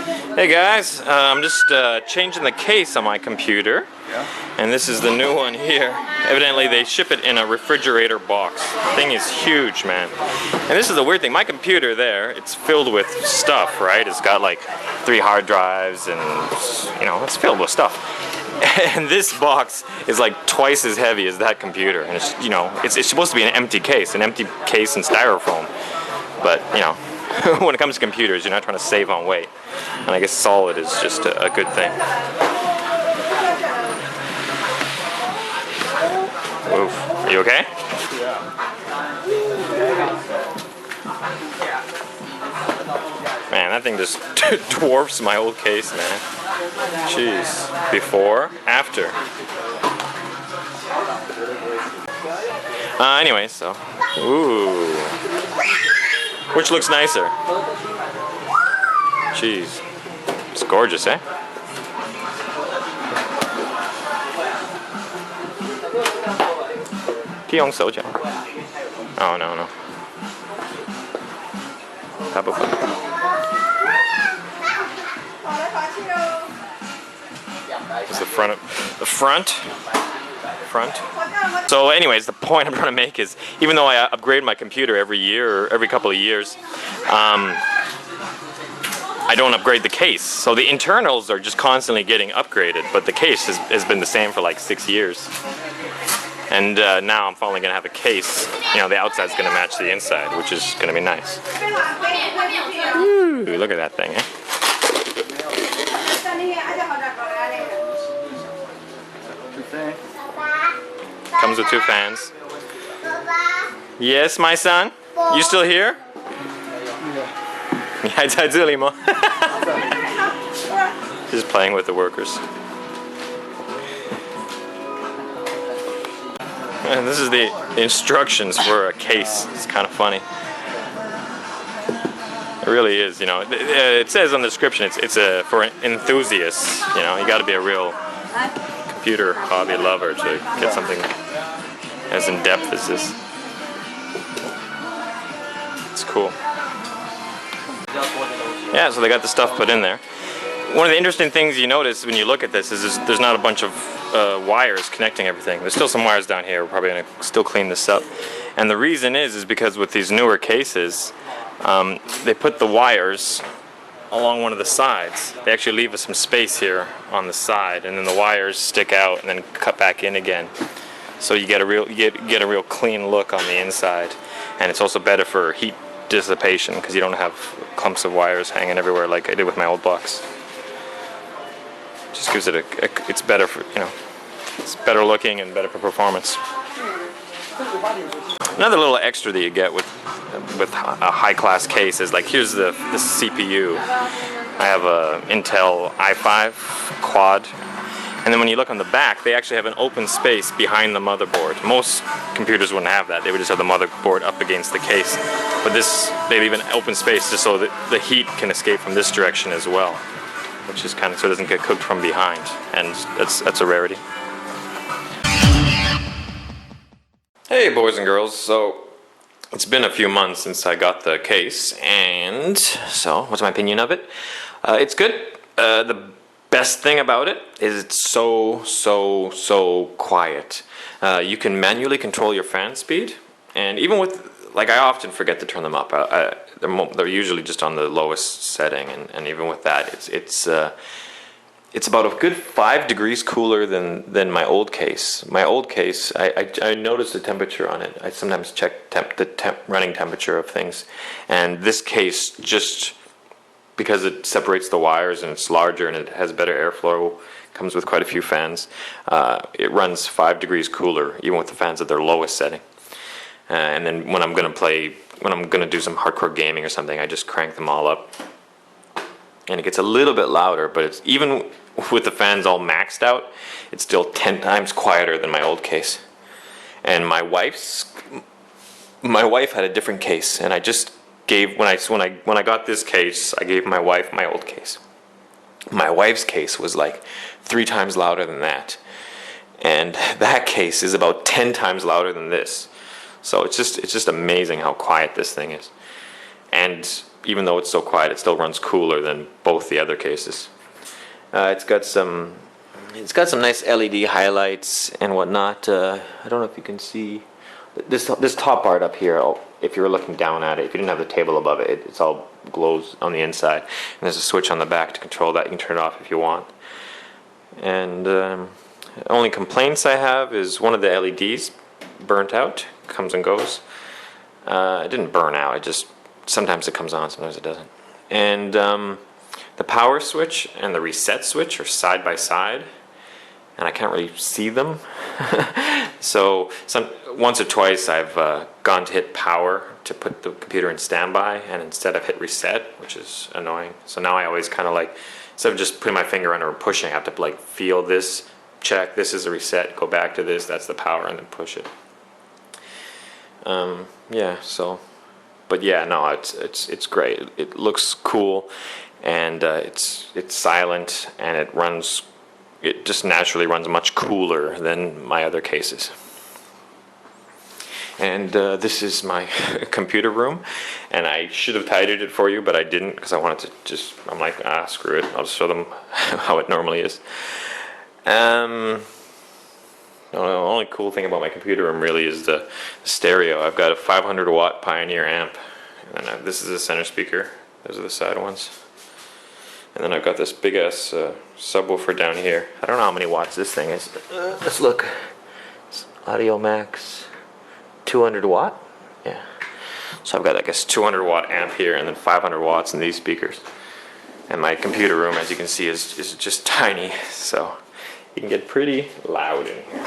Hey guys, I'm just changing the case on my computer, and this is the new one here. Evidently they ship it in a refrigerator box. The thing is huge, man. And this is the weird thing, my computer there, it's filled with stuff, right? It's got like 3 hard drives and, you know, it's filled with stuff. And this box is like twice as heavy as that computer, and it's, you know, it's supposed to be an empty case in styrofoam, but, you know, when it comes to computers, you're not trying to save on weight. And I guess solid is just a good thing. Oof. Are you okay? Man, that thing just dwarfs my old case, man. Jeez. Before, after. Anyway, so. Ooh. Which looks nicer? Jeez. It's gorgeous, eh? Oh, no. This is the front. So anyways, the point I'm trying to make is, even though I upgrade my computer every year or every couple of years, I don't upgrade the case. So the internals are just constantly getting upgraded, but the case has been the same for like 6 years. And now I'm finally going to have a case, you know, the outside's going to match the inside, which is going to be nice. Ooh, look at that thing, eh? Comes with 2 fans. Yes, my son? You still here? Just playing with the workers. And this is the instructions for a case. It's kind of funny. It really is, you know. It says on the description it's for enthusiasts. You know, you got to be a real computer hobby lover to get something as in depth as this. It's cool. Yeah, so they got the stuff put in there. One of the interesting things you notice when you look at this is there's not a bunch of wires connecting everything. There's still some wires down here. We're probably going to still clean this up. And the reason is because with these newer cases, they put the wires along one of the sides. They actually leave us some space here on the side, and then the wires stick out and then cut back in again. So you get a real clean look on the inside, and it's also better for heat dissipation because you don't have clumps of wires hanging everywhere like I did with my old box. Just gives it it's better for, you know, it's better looking and better for performance. Another little extra that you get with a high-class case is, like, here's the CPU. I have a Intel i5 quad, and then when you look on the back, they actually have an open space behind the motherboard. Most computers wouldn't have that. They would just have the motherboard up against the case. But this, they leave an open space just so that the heat can escape from this direction as well, which is kind of so it doesn't get cooked from behind, and that's a rarity. Hey boys and girls, so it's been a few months since I got the case, and so what's my opinion of it? It's good. The best thing about it is it's so quiet. You can manually control your fan speed, and even with, like, I often forget to turn them up. They're usually just on the lowest setting, and even with that, it's about a good 5 degrees cooler than my old case. My old case, I noticed the temperature on it. I sometimes check the running temperature of things, and this case, just because it separates the wires and it's larger and it has better airflow, comes with quite a few fans, it runs 5 degrees cooler even with the fans at their lowest setting. And then when I'm gonna do some hardcore gaming or something, I just crank them all up, and it gets a little bit louder, but it's, even with the fans all maxed out, it's still 10 times quieter than my old case. And my wife had a different case, and I just gave, when I got this case, I gave my wife my old case. My wife's case was like 3 times louder than that, and that case is about 10 times louder than this. So it's just amazing how quiet this thing is. And even though it's so quiet, it still runs cooler than both the other cases. It's got some nice LED highlights and whatnot. I don't know if you can see this top part up here. If you were looking down at it, if you didn't have the table above it, it's all glows on the inside. And there's a switch on the back to control that. You can turn it off if you want. And only complaints I have is one of the LEDs burnt out. Comes and goes. It didn't burn out. It just sometimes it comes on, sometimes it doesn't. And the power switch and the reset switch are side by side, and I can't really see them. So once or twice I've gone to hit power to put the computer in standby, and instead I've hit reset, which is annoying. So now I always kind of like, instead of just putting my finger under and pushing, I have to like feel this, check, this is a reset, go back to this, that's the power, and then push it. Yeah, so, but yeah, no, it's great. It looks cool, and it's silent, and it just naturally runs much cooler than my other cases. And this is my computer room, and I should have tidied it for you, but I didn't, because I wanted to I'm like, screw it, I'll just show them how it normally is. The only cool thing about my computer room really is the stereo. I've got a 500 watt Pioneer amp, and then this is the center speaker. Those are the side ones. And then I've got this big ass subwoofer down here. I don't know how many watts this thing is. Let's look. It's Audio Max 200 watt. Yeah. So I've got, I guess, 200 watt amp here, and then 500 watts in these speakers. And my computer room, as you can see, is just tiny. So you can get pretty loud in here.